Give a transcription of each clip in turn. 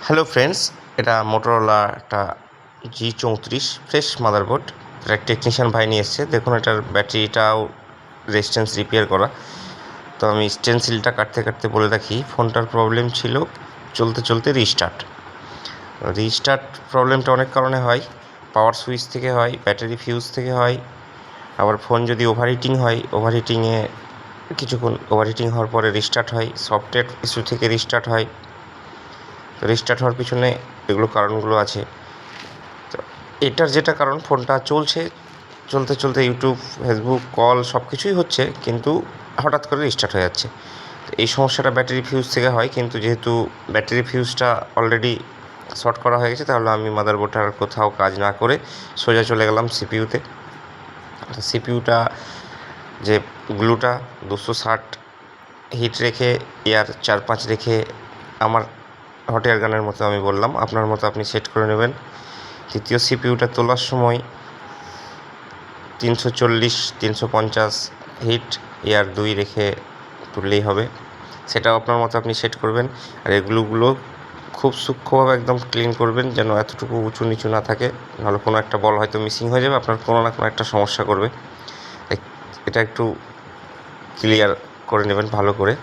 Hello friends, এটা Motorola একটা G34 fresh motherboard. এটা টেকনিশিয়ান ভাই নিয়ে এসছে। দেখুন, এটার ব্যাটারিটাও রেজিস্ট্যান্স রিপেয়ার করা। তো আমি স্টেনসিলটা কাটতে কাটতে বলে রাখি, ফোনটার প্রবলেম ছিল চলতে চলতে রিস্টার্ট প্রবলেমটা অনেক কারণে হয়। পাওয়ার সুইচ থেকে হয়, ব্যাটারি ফিউজ থেকে হয়, আবার ফোন যদি ওভারহিটিং হয়, ওভারহিটিংয়ে কিছুক্ষণ ওভারহিটিং হওয়ার পরে রিস্টার্ট হয়, সফটওয়্যার ইস্যু থেকে রিস্টার্ট হয়। তো রিস্টার্ট হওয়ার পিছনে এগুলো কারণগুলো আছে। তো এটার যেটা কারণ, ফোনটা চলতে চলতে ইউটিউব, ফেসবুক, কল সব কিছুই হচ্ছে, কিন্তু হঠাৎ করে রিস্টার্ট হয়ে যাচ্ছে। তো এই সমস্যাটা ব্যাটারি ফিউজ থেকে হয়, কিন্তু যেহেতু ব্যাটারি ফিউজটা অলরেডি শর্ট করা হয়ে গেছে, তাহলে আমি মাদারবোর্ডটা আর কোথাও কাজ না করে সোজা চলে গেলাম সিপিইউতে। সিপিইউটা যে গ্লুটা 260 হিট রেখে, এয়ার 4-5 রেখে, আমার হট এয়ার গানের মতো আমি বললাম, আপনার মতো আপনি সেট করে নেবেন। দ্বিতীয় সিপিইউটা তোলার সময় 340-350 হিট, এয়ার 2 রেখে তুললেই হবে। সেটাও আপনার মতো আপনি সেট করবেন। আর এগুলো খুব সূক্ষ্মভাবে একদম ক্লিন করবেন, যেন এতটুকু উঁচু নিচু না থাকে, নাহলে কোনো একটা বল হয়তো মিসিং হয়ে যাবে, আপনার কোনো না কোনো একটা সমস্যা করবে। এটা একটু ক্লিয়ার করে নেবেন ভালো করে।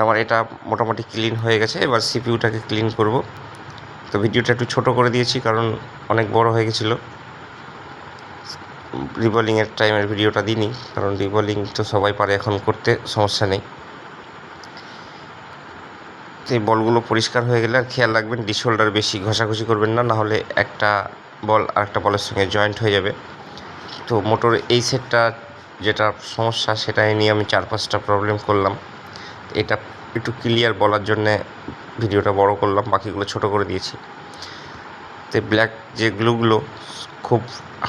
আমার এটা মোটামুটি ক্লিন হয়ে গেছে। এবার সিপিইউটাকে ক্লিন করব। তো ভিডিওটা একটু ছোট করে দিয়েছি, কারণ অনেক বড় হয়ে গেছিলো। রিবলিংয়ের টাইমের ভিডিওটা দিইনি, কারণ রিবলিং তো সবাই পারে এখন করতে, সমস্যা নেই। এই বলগুলো পরিষ্কার হয়ে গেলে আর খেয়াল রাখবেন, ডিশোল্ডার বেশি ঘষাঘষি করবেন না, নাহলে একটা বল আরেকটা বলের সঙ্গে জয়েন্ট হয়ে যাবে। তো মোটর এই সেটটা যেটা সমস্যা, সেটাই নিয়ে আমি 4-5টা প্রবলেম করলাম। এটা একটু ক্লিয়ার বলার জন্যে ভিডিওটা বড় করলাম, বাকিগুলো ছোট করে দিয়েছি। তো ব্ল্যাক যে গ্লুগুলো খুব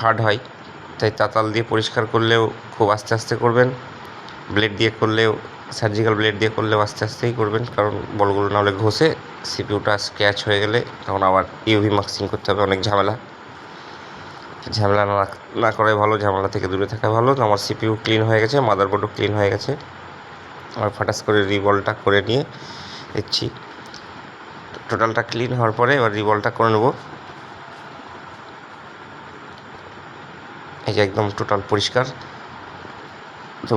হার্ড হয়, তাই তাতাল দিয়ে পরিষ্কার করলেও খুব আস্তে আস্তে করবেন, ব্লেড দিয়ে করলেও, সার্জিক্যাল ব্লেড দিয়ে করলেও আস্তে আস্তেই করবেন, কারণ বলগুলো নাহলে ঘষে সিপিইউটা স্ক্র্যাচ হয়ে গেলে তখন আবার ইউভি মাস্কিং করতে হবে, অনেক ঝামেলা না করাই ভালো, ঝামেলা থেকে দূরে থাকা ভালো। তো আমার সিপিইউ ক্লিন হয়ে গেছে, মাদারবোর্ডও ক্লিন হয়ে গেছে। আমার ফাটাস করে রিবলটা করে নিয়ে দিচ্ছি। টোটালটা ক্লিন হওয়ার পরে এবার রিবলটা করে নেব। এই যে একদম টোটাল পরিষ্কার। তো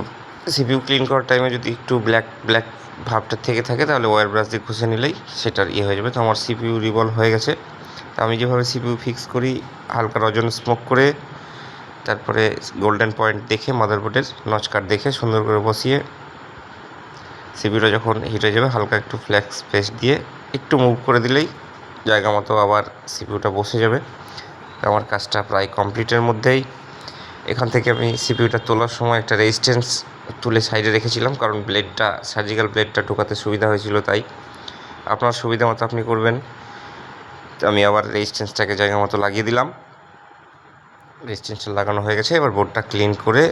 সিপিইউ ক্লিন করার টাইমে যদি একটু ব্ল্যাক ভাবটা থেকে থাকে, তাহলে ওয়্যার ব্রাশ দিয়ে ঘষে নিলেই সেটার হয়ে যাবে। তো আমার সিপিইউ রিভলভ হয়ে গেছে। তো আমি যেভাবে সিপিইউ ফিক্স করি, হালকা রজন স্মোক করে, তারপরে গোল্ডেন পয়েন্ট দেখে, মাদারবোর্ডের নচ কাট দেখে সুন্দর করে বসিয়ে, সিপিইউটা যখন হিট হয়ে যাবে, হালকা একটু ফ্ল্যাক্স পেস্ট দিয়ে একটু মুভ করে দিলেই জায়গা মতো আবার সিপিইউটা বসে যাবে। আমার কাজটা প্রায় কমপ্লিটের মধ্যেই। এখান থেকে আমি সিপিইউটা তোলার সময় একটা রেজিস্ট্যান্স তুলে সাইডে রেখেছিলাম, কারণ ব্লেডটা, সার্জিক্যাল ব্লেডটা ঢোকাতে সুবিধা হয়েছিল, তাই আপনার সুবিধা মতো আপনি করবেন। তো আমি আবার রেজিস্ট্যান্সটাকে জায়গা মতো লাগিয়ে দিলাম। রেজিস্ট্যান্সটা লাগানো হয়ে গেছে। এবার বোর্ডটা ক্লিন করে,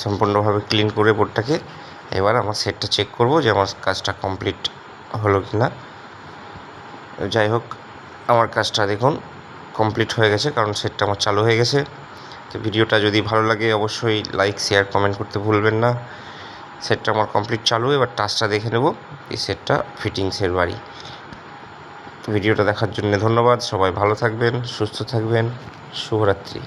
সম্পূর্ণভাবে ক্লিন করে বোর্ডটাকে, এবার আমার সেটটা চেক করব যে আমার কাজটা কমপ্লিট হলো কি না। যাই হোক, আমার কাজটা দেখুন কমপ্লিট হয়ে গেছে, কারণ সেটটা আমার চালু হয়ে গেছে। তো ভিডিওটা যদি ভালো লাগে অবশ্যই লাইক, শেয়ার, কমেন্ট করতে ভুলবেন না। সেটটা আমার কমপ্লিট চালু। এবার টাচটা দেখে নেব, এই সেটটা ফিটিংসের বাড়ি। ভিডিওটা দেখার জন্য ধন্যবাদ। সবাই ভালো থাকবেন, সুস্থ থাকবেন। শুভরাত্রি।